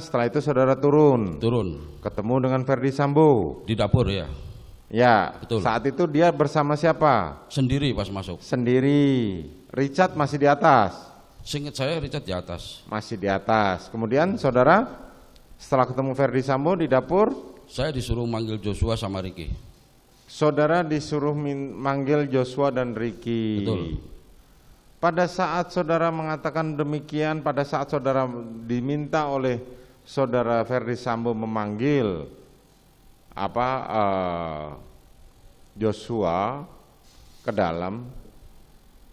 Setelah itu saudara turun. Turun. Ketemu dengan Ferdi Sambo. Di dapur ya. Ya. Betul. Saat itu dia bersama siapa? Sendiri pas masuk. Sendiri. Richard masih di atas. Seingat saya Richard di atas. Masih di atas. Kemudian saudara setelah ketemu Ferdi Sambo di dapur, saya disuruh manggil Joshua sama Ricky. Saudara disuruh manggil Joshua dan Ricky. Betul. Pada saat saudara mengatakan demikian, pada saat saudara diminta oleh saudara Ferdi Sambo memanggil Joshua ke dalam,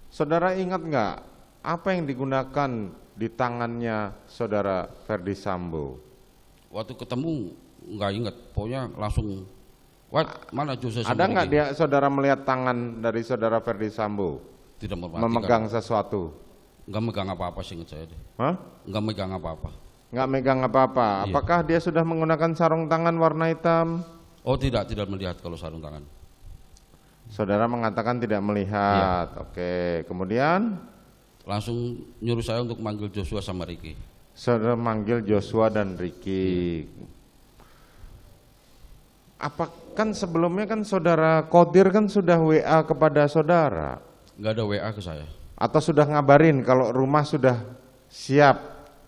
saudara ingat nggak apa yang digunakan di tangannya saudara Ferdi Sambo? Waktu ketemu nggak ingat, pokoknya langsung, mana Joshua? Ada nggak dia saudara melihat tangan dari saudara Ferdi Sambo? Tidak memegang sesuatu? Nggak megang apa-apa seingat saya deh. Hah? Nggak megang apa-apa. Nggak megang apa-apa. Iya. Apakah dia sudah menggunakan sarung tangan warna hitam? Oh tidak melihat kalau sarung tangan. Saudara mengatakan tidak melihat. Iya. Oke, kemudian langsung nyuruh saya untuk manggil Joshua sama Ricky. Saudara manggil Joshua dan Ricky. Iya. Apa kan sebelumnya kan saudara Kodir kan sudah WA kepada saudara? Nggak ada WA ke saya. Atau sudah ngabarin kalau rumah sudah siap?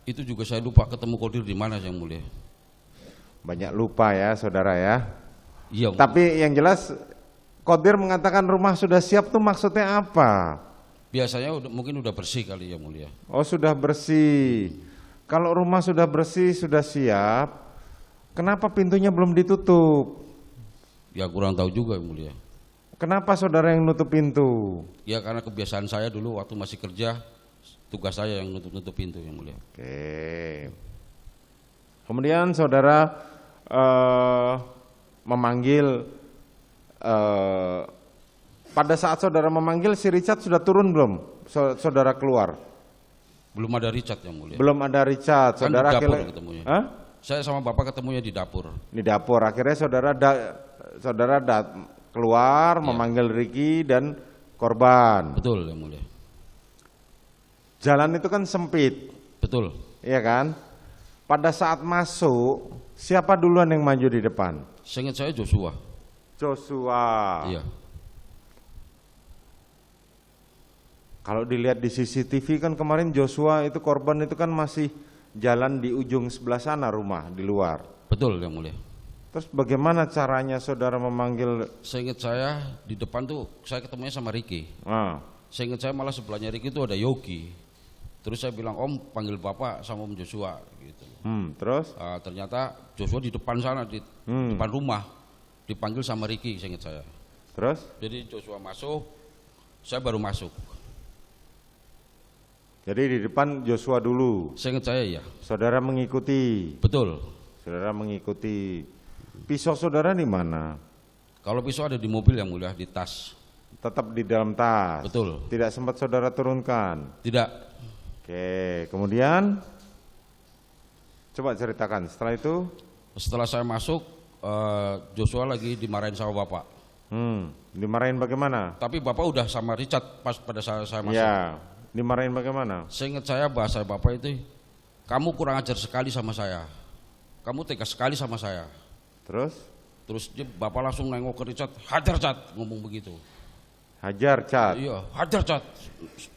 Itu juga saya lupa ketemu Kodir di mana Yang Mulia. Banyak lupa ya saudara ya. Iya. Tapi yang jelas Kodir mengatakan rumah sudah siap tuh maksudnya apa? Biasanya mungkin udah bersih kali Yang Mulia. Oh sudah bersih. Kalau rumah sudah bersih, sudah siap, kenapa pintunya belum ditutup? Ya kurang tahu juga Yang Mulia. Kenapa saudara yang nutup pintu? Ya karena kebiasaan saya dulu waktu masih kerja, tugas saya yang nutup pintu Yang Mulia. Oke. Kemudian saudara memanggil, pada saat saudara memanggil si Richard sudah turun belum? Saudara keluar? Belum ada Richard Yang Mulia. Belum ada Richard. Kan saudara di dapur ketemunya. Hah? Saya sama bapak ketemunya di dapur. Di dapur. Akhirnya saudara keluar, iya, memanggil Ricky dan korban. Betul Yang Mulia. Jalan itu kan sempit. Betul. Iya kan? Pada saat masuk, siapa duluan yang maju di depan? Seingat saya Joshua. Joshua. Iya. Kalau dilihat di CCTV kan kemarin Joshua itu korban itu kan masih jalan di ujung sebelah sana rumah di luar. Betul Yang Mulia. Terus bagaimana caranya saudara memanggil? Seingat saya di depan tuh saya ketemunya sama Ricky. Ah. Seingat saya malah sebelahnya Ricky itu ada Yogi. Terus saya bilang Om panggil Bapak sama Om Joshua gitu. Terus? Ternyata Joshua di depan sana di depan rumah dipanggil sama Ricky seingat saya. Terus? Jadi Joshua masuk, saya baru masuk. Jadi di depan Joshua dulu. Seingat saya ya. Saudara mengikuti. Betul. Saudara mengikuti. Pisau saudara di mana? Kalau pisau ada di mobil Yang Mulia, di tas. Tetap di dalam tas. Betul. Tidak sempat saudara turunkan. Tidak. Oke, kemudian coba ceritakan. Setelah itu? Setelah saya masuk, Joshua lagi dimarahin sama bapak. Dimarahin bagaimana? Tapi bapak udah sama Richard pas pada saat saya masuk. Ya, dimarahin bagaimana? Seingat saya bahasa bapak itu, kamu kurang ajar sekali sama saya. Kamu tega sekali sama saya. Terus dia bapak langsung nengok ke Richard, hajar Cat, ngomong begitu. Hajar Cat? Iya, hajar Cat.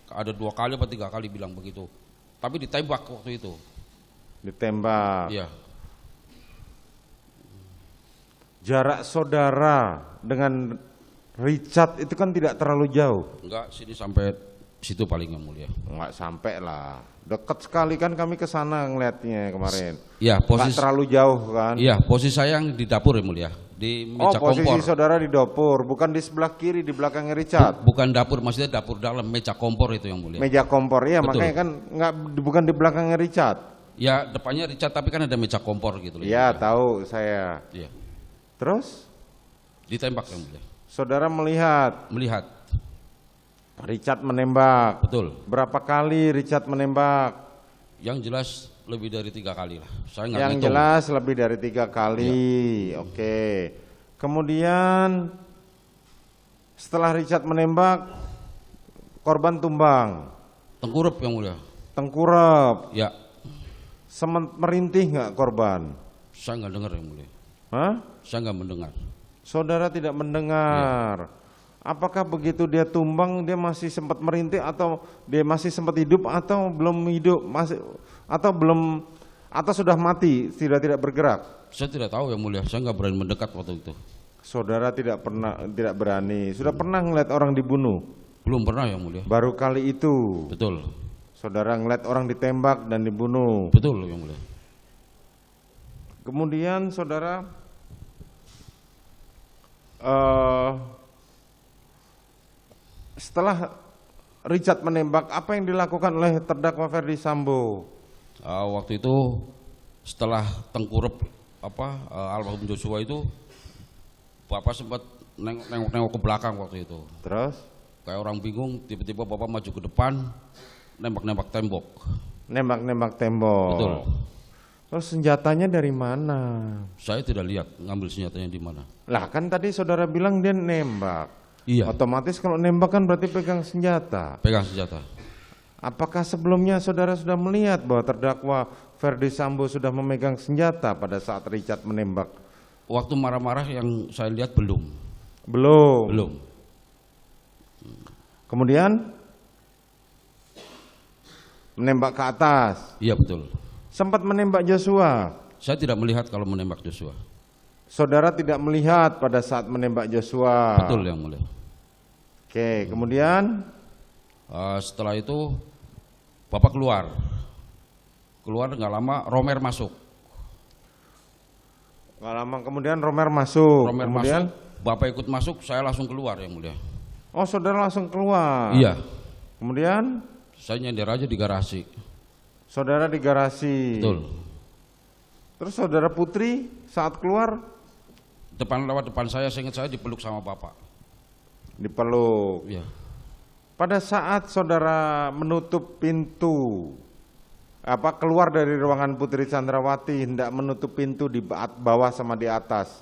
Ada 2 kali atau 3 kali bilang begitu. Tapi ditembak waktu itu. Ditembak? Iya. Jarak saudara dengan Richard itu kan tidak terlalu jauh? Enggak, sini sampai situ paling Yang Mulia. Enggak sampai lah. Dekat sekali kan kami ke sana ngeliatnya kemarin. Iya, posisi nggak terlalu jauh kan? Iya, posisi saya yang di dapur Yang Mulia, di meja kompor. Posisi saudara di dapur, bukan di sebelah kiri di belakangnya Richard. Bukan dapur, maksudnya dapur dalam, meja kompor itu Yang Mulia. Meja kompor, iya. Betul. Makanya kan bukan di belakangnya Richard. Ya, depannya Richard tapi kan ada meja kompor gitu loh. Iya, tahu saya. Iya. Terus? Ditembak Yang Mulia. Saudara melihat? Melihat. Richard menembak. Betul. Berapa kali Richard menembak? Yang jelas lebih dari 3 kali lah. Saya nggak Yang ngitung. jelas lebih dari 3 kali. Ya. Oke. Kemudian setelah Richard menembak, korban tumbang. Tengkurap Yang Mulia. Tengkurap. Ya. Sempat merintih nggak korban? Saya nggak dengar yang mulia. Hah? Saya nggak mendengar. Saudara tidak mendengar. Apakah begitu dia tumbang dia masih sempat merintih atau dia masih sempat hidup atau belum hidup, masih atau belum, atau sudah mati tidak bergerak? Saya tidak tahu yang mulia. Saya nggak berani mendekat waktu itu. Saudara tidak berani. Sudah pernah ngeliat orang dibunuh? Belum pernah yang mulia. Baru kali itu. Betul. Saudara ngeliat orang ditembak dan dibunuh. Betul yang mulia. Kemudian saudara setelah Richard menembak, apa yang dilakukan oleh terdakwa Ferdi Sambo? Waktu itu setelah tengkurap almarhum Joshua itu, Bapak sempat nengok ke belakang waktu itu. Terus? Kayak orang bingung, tiba-tiba Bapak maju ke depan, nembak-nembak tembok. Nembak-nembak tembok. Betul. Terus senjatanya dari mana? Saya tidak lihat ngambil senjatanya di mana. Lah kan tadi saudara bilang dia nembak. Iya. Otomatis kalau nembak kan berarti pegang senjata. Pegang senjata. Apakah sebelumnya saudara sudah melihat bahwa terdakwa Ferdi Sambo sudah memegang senjata pada saat Richard menembak? Waktu marah-marah yang saya lihat belum. Belum. Belum. Kemudian menembak ke atas. Iya betul. Sempat menembak Joshua. Saya tidak melihat kalau menembak Joshua. Saudara tidak melihat pada saat menembak Joshua. Betul yang mulia. Oke, kemudian setelah itu Bapak keluar nggak lama Romer masuk. Nggak lama kemudian Romer masuk. Romer kemudian masuk, Bapak ikut masuk, saya langsung keluar yang mulia. oh saudara langsung keluar. Iya. Kemudian Saya nyender aja di garasi. saudara di garasi. Betul. Terus saudara Putri saat keluar Lewat depan saya ingat saya dipeluk sama Bapak. dipeluk. Iya. Pada saat saudara menutup pintu, keluar dari ruangan Putri Chandrawati, hendak menutup pintu di bawah sama di atas,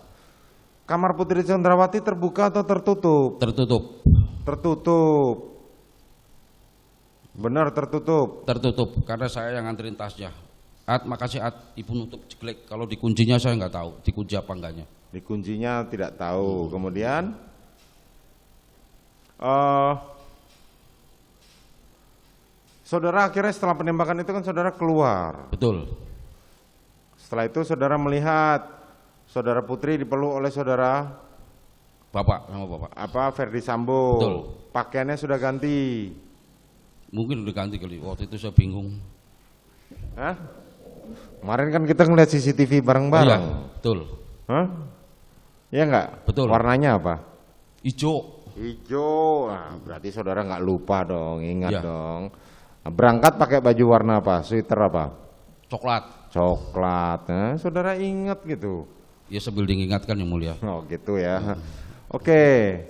kamar Putri Chandrawati terbuka atau tertutup? Tertutup. Tertutup. Benar tertutup. Tertutup karena saya yang nganterin tasnya. Makasih Ibu nutup jelek. Kalau dikuncinya saya nggak tahu, dikunci apa enggaknya. Dikuncinya tidak tahu. Kemudian saudara akhirnya setelah penembakan itu kan saudara keluar. Betul. Setelah itu saudara melihat saudara Putri dipeluk oleh saudara sama Bapak. Ferdi Sambo. Betul. Pakaiannya sudah ganti. Mungkin udah ganti kali. Waktu itu saya bingung. Hah? Kemarin kan kita ngeliat CCTV bareng-bareng. Iya, betul. Hah? Iya enggak? Betul. Warnanya apa? Hijau. Hijau. Nah, berarti saudara nggak lupa dong, ingat Iya. dong. Nah, berangkat pakai baju warna apa? Sweater apa? Coklat. Coklat. Nah, saudara ingat gitu. Ya sambil diingatkan yang mulia. Oh gitu ya. Oke.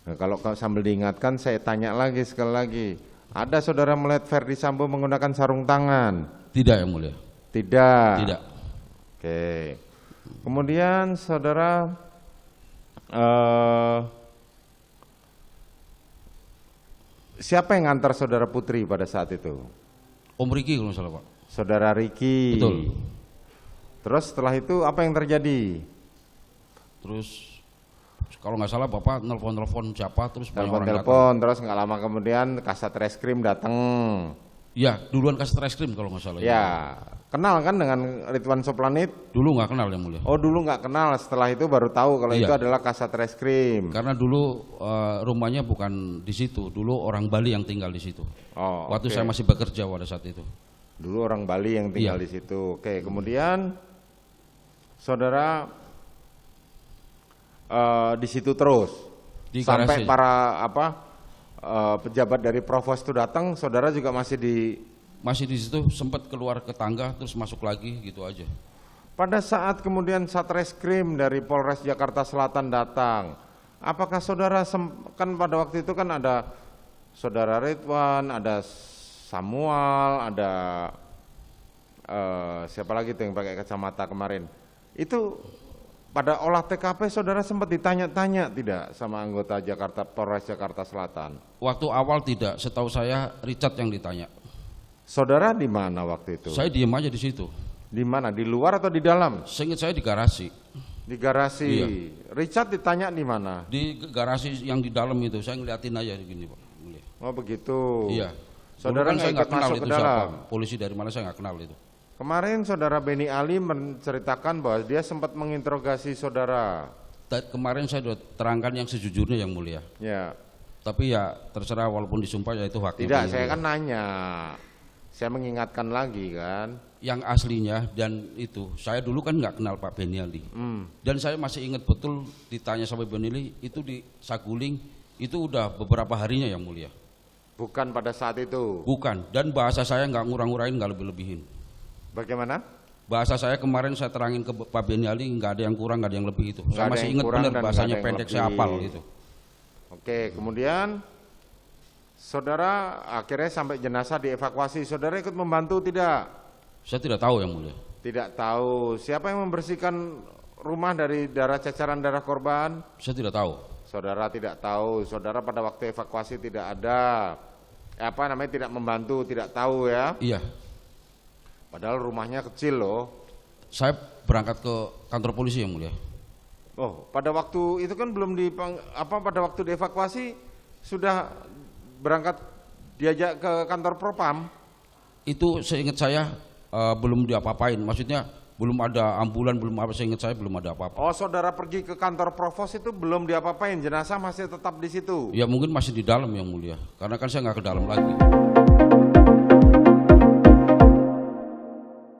Nah, kalau sambil diingatkan saya tanya lagi sekali lagi. Ada saudara melihat Ferdi Sambo menggunakan sarung tangan? Tidak yang mulia. Tidak. Tidak. Oke. Kemudian saudara siapa yang ngantar saudara Putri pada saat itu? Om Riki kalau nggak salah Pak. Saudara Riki. Betul. Terus setelah itu apa yang terjadi? Terus kalau nggak salah Bapak nelpon siapa terus banyak orang Telepon, terus nggak lama kemudian Kasat Reskrim datang. Ya, duluan Kasat Reskrim kalau nggak salah. Ya, kenal kan dengan Ridwan Soplanit? Dulu nggak kenal yang mulia. Oh dulu nggak kenal, setelah itu baru tahu kalau Iya. itu adalah Kasat Reskrim. Karena dulu rumahnya bukan di situ, dulu orang Bali yang tinggal di situ. Oh, Waktu oke. saya masih bekerja pada saat itu. Dulu orang Bali yang tinggal Iya. di situ. Oke, kemudian saudara di situ terus Di sampai garasi. para pejabat dari Provos itu datang, saudara juga masih Masih di situ, sempat keluar ke tangga terus masuk lagi gitu aja. pada saat kemudian Satreskrim dari Polres Jakarta Selatan datang, apakah saudara kan pada waktu itu kan ada saudara Ridwan, ada Samuel, ada siapa lagi tuh yang pakai kacamata kemarin? Itu pada olah TKP saudara sempat ditanya-tanya tidak sama anggota Polres Jakarta Selatan? Waktu awal tidak, setahu saya Richard yang ditanya. Saudara di mana waktu itu? Saya diam aja di situ. Di mana? Di luar atau di dalam? Seingat saya di garasi. Di garasi. Iya. Richard ditanya di mana? Di garasi yang di dalam itu, saya ngeliatin aja gini Pak. Oh begitu. Iya. Saudara Dulu kan saya nggak nggak ikut kenal masuk itu ke dalam. siapa. Polisi dari mana saya nggak kenal itu. Kemarin saudara Beni Ali menceritakan bahwa dia sempat menginterogasi saudara. Kemarin saya sudah terangkan yang sejujurnya yang mulia. Ya. Tapi ya terserah walaupun disumpah ya itu haknya. Tidak, Yang saya mulia. kan nanya. Saya mengingatkan lagi kan. Yang aslinya dan itu saya dulu kan nggak kenal Pak Beni Ali. Dan saya masih ingat betul ditanya sama Beni Ali itu di Saguling itu udah beberapa harinya yang mulia. Bukan pada saat itu. Bukan. Dan bahasa saya nggak ngurang-ngurain, nggak lebih-lebihin. Bagaimana? Bahasa saya kemarin saya terangin ke Pak Beni Ali nggak ada yang kurang, nggak ada yang lebih itu. Nggak Saya ada masih yang ingat kurang benar dan nggak bahasanya ada yang pendek saya lebih. hafal gitu. Oke, kemudian saudara akhirnya sampai jenazah dievakuasi. Saudara ikut membantu tidak? Saya tidak tahu yang mulia. Tidak tahu. Siapa yang membersihkan rumah dari cacaran darah korban? Saya tidak tahu. Saudara tidak tahu. Saudara pada waktu evakuasi tidak ada. Tidak membantu, tidak tahu ya. Iya. Padahal rumahnya kecil loh. Saya berangkat ke kantor polisi yang mulia. Oh, pada waktu itu kan belum pada waktu dievakuasi sudah berangkat diajak ke kantor Propam. Itu seingat saya belum diapa-apain. Maksudnya belum ada ambulan, belum apa, seingat saya belum ada apa-apa. Oh, saudara pergi ke kantor Provos itu belum diapa-apain, jenazah masih tetap di situ. Ya mungkin masih di dalam yang mulia. Karena kan saya nggak ke dalam lagi.